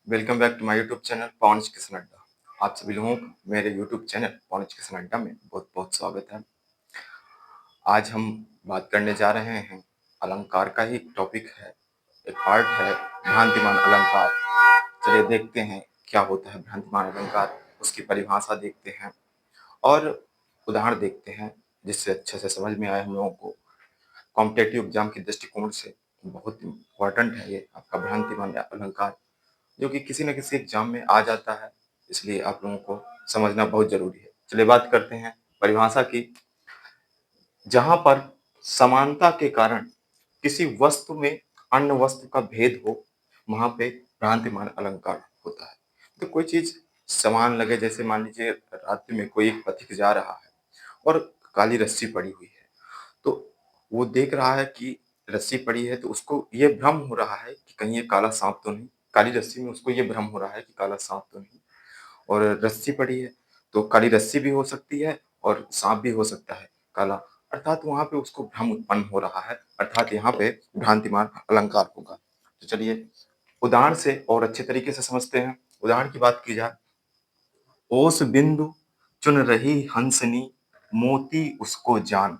Welcome back to my YouTube channel Pawanj Kishan Adda. आप सभी लोगों का मेरे यूट्यूब चैनल पवनज किशन अड्डा में बहुत बहुत स्वागत है। आज हम बात करने जा रहे हैं अलंकार का ही टॉपिक है, एक पार्ट है भ्रांतिमान अलंकार। चलिए देखते हैं क्या होता है भ्रांतिमान अलंकार, उसकी परिभाषा देखते हैं और उदाहरण देखते हैं जिससे अच्छे से समझ में आए हम लोगों को। कॉम्पिटेटिव एग्जाम के दृष्टिकोण से बहुत इम्पोर्टेंट है ये आपका भ्रांतिमान अलंकार, जो कि किसी न किसी एग्जाम में आ जाता है, इसलिए आप लोगों को समझना बहुत जरूरी है। चलिए बात करते हैं परिभाषा की। जहां पर समानता के कारण किसी वस्तु में अन्य वस्तु का भेद हो, वहां पे भ्रांतिमान अलंकार होता है। तो कोई चीज समान लगे, जैसे मान लीजिए रात्रि में कोई एक पथिक जा रहा है और काली रस्सी पड़ी हुई है, तो वो देख रहा है कि रस्सी पड़ी है, तो उसको ये भ्रम हो रहा है कि कहीं ये काला सांप तो नहीं। काली रस्सी में उसको ये भ्रम हो रहा है कि काला सांप तो नहीं, और रस्सी पड़ी है तो काली रस्सी भी हो सकती है और सांप भी हो सकता है काला, अर्थात वहां पे उसको भ्रम उत्पन्न हो रहा है, अर्थात यहाँ पे भ्रांतिमान अलंकार होगा। तो चलिए उदाहरण से और अच्छे तरीके से समझते हैं। उदाहरण की बात की जाए, ओस बिंदु चुन रही हंसनी, मोती उसको जान।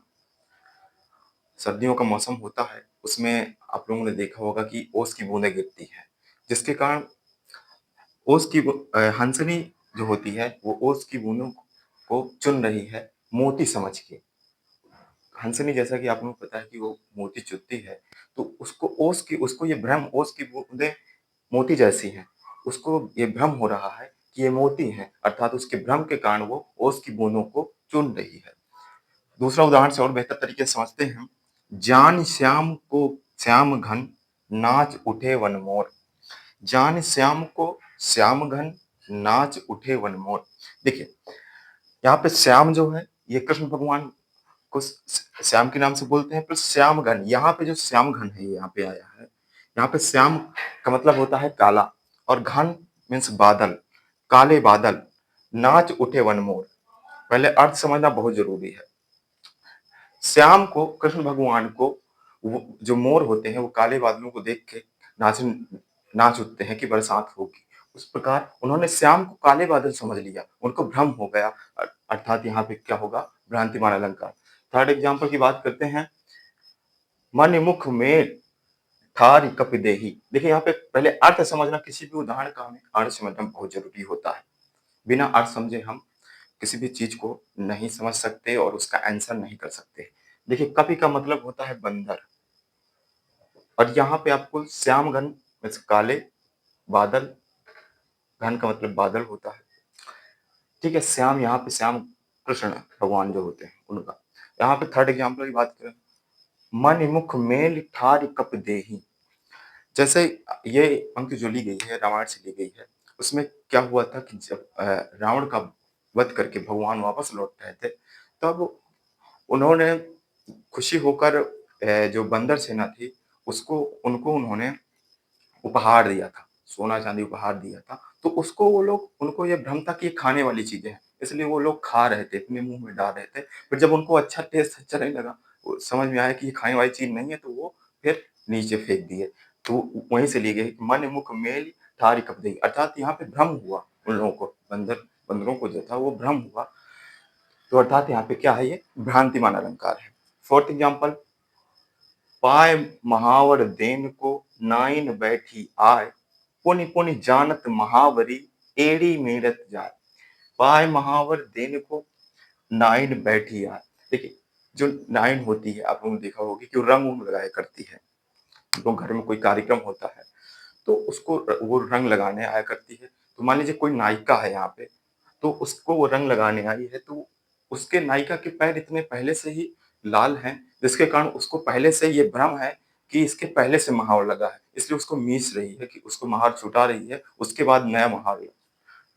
सर्दियों का मौसम होता है, उसमें आप लोगों ने देखा होगा कि ओस की बूंदें गिरती हैं, जिसके कारण ओस की हंसनी जो होती है वो ओस की बूंदों को चुन रही है मोती समझ के। हंसनी, जैसा कि आप लोगों को पता है कि वो मोती चुनती है, तो उसको ये भ्रम, ओस की बूंदें मोती जैसी हैं, उसको ये भ्रम हो रहा है कि ये मोती हैं, अर्थात उसके भ्रम के कारण वो ओस की बूंदों को चुन रही है। दूसरा उदाहरण से और बेहतर तरीके से समझते हैं। जान श्याम को श्याम घन, नाच उठे वन मोर। जान श्याम को श्याम घन, नाच उठे वन मोर। देखिए यहाँ पे श्याम जो है ये कृष्ण भगवान को श्याम के नाम से बोलते हैं, प्लस श्याम घन, यहाँ पे जो श्याम घन है ये यहाँ पे आया है। यहाँ पे श्याम का मतलब होता है काला, और घन मीन्स बादल, काले बादल। नाच उठे वन मोर, पहले अर्थ समझना बहुत जरूरी है। श्याम को, कृष्ण भगवान को, वो जो मोर होते हैं वो काले बादलों को देख के नाच नाच उठते हैं कि बरसात होगी। उस प्रकार उन्होंने श्याम को काले बादल समझ लिया, उनको भ्रम हो गया, अर्थात यहाँ पे क्या होगा, भ्रांतिमान अलंकार। थर्ड एग्जाम्पल की बात करते हैं। मन मुख में ठार कपि देही। देखिए यहाँ पे पहले अर्थ समझना, किसी भी उदाहरण का हमें अर्थ समझना बहुत जरूरी होता है। बिना अर्थ समझे हम किसी भी चीज को नहीं समझ सकते और उसका आंसर नहीं कर सकते। देखिए कपि का मतलब होता है बंदर, और यहाँ पे आपको श्याम घन मीन्स काले बादल, घन का मतलब बादल होता है। ठीक है, श्याम यहाँ पे श्याम कृष्ण भगवान जो होते हैं उनका। यहाँ पे थर्ड एग्जाम्पल की बात करें, मन मुख मेल ठार कप देही। जैसे ये पंक्ति जो ली गई है रामायण से ली गई है, उसमें क्या हुआ था कि जब रावण का वध करके भगवान वापस लौट रहे थे, तब उन्होंने खुशी होकर जो बंदर सेना थी उसको उनको उन्होंने उपहार दिया था, सोना चांदी उपहार दिया था। तो उसको वो लोग, उनको ये भ्रम था कि ये खाने वाली चीजें हैं, इसलिए वो लोग खा रहे थे, अपने मुंह में डाल रहे थे। फिर जब उनको अच्छा टेस्ट अच्छा नहीं लगा, वो समझ में आया कि ये खाने वाली चीज नहीं है, तो वो फिर नीचे फेंक दिए। तो वहीं से ली गई मन मुख मेल ठारी कप दही, अर्थात यहाँ पे भ्रम हुआ उन लोगों को, बंदरों को जो था वो भ्रम हुआ। तो अर्थात यहाँ पे क्या है, ये भ्रांतिमान अलंकार है। फोर्थ एग्जाम्पल, पाय महावर देन को नाइन बैठी आय, पुनि पुनि जानत महावरी, एड़ी मेरत जाय। पाय महावर देन को नाइन बैठी आय। देखिए जो नाइन होती है, आप लोगों ने देखा होगा कि वो रंग उंग लगाया करती है। तो घर में कोई कार्यक्रम होता है तो उसको वो रंग लगाने आया करती है। तो मान लीजिए कोई नायिका है यहाँ पे, तो उसको वो रंग लगाने आई है, तो उसके नायिका के पैर इतने पहले से ही लाल हैं, जिसके कारण उसको पहले से ये भ्रम है कि इसके पहले से महावर लगा है, इसलिए उसको मीस रही है कि उसको महावर छुटा रही है, उसके बाद नया महावर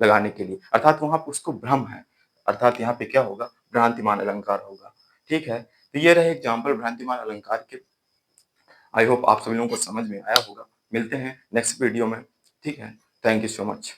लगाने के लिए, अर्थात वहां पे उसको भ्रम है। अर्थात यहाँ पे क्या होगा, भ्रांतिमान अलंकार होगा। ठीक है, तो ये रहे एग्जाम्पल भ्रांतिमान अलंकार के। आई होप आप सभी लोगों को समझ में आया होगा। मिलते हैं नेक्स्ट वीडियो में। ठीक है, थैंक यू सो मच।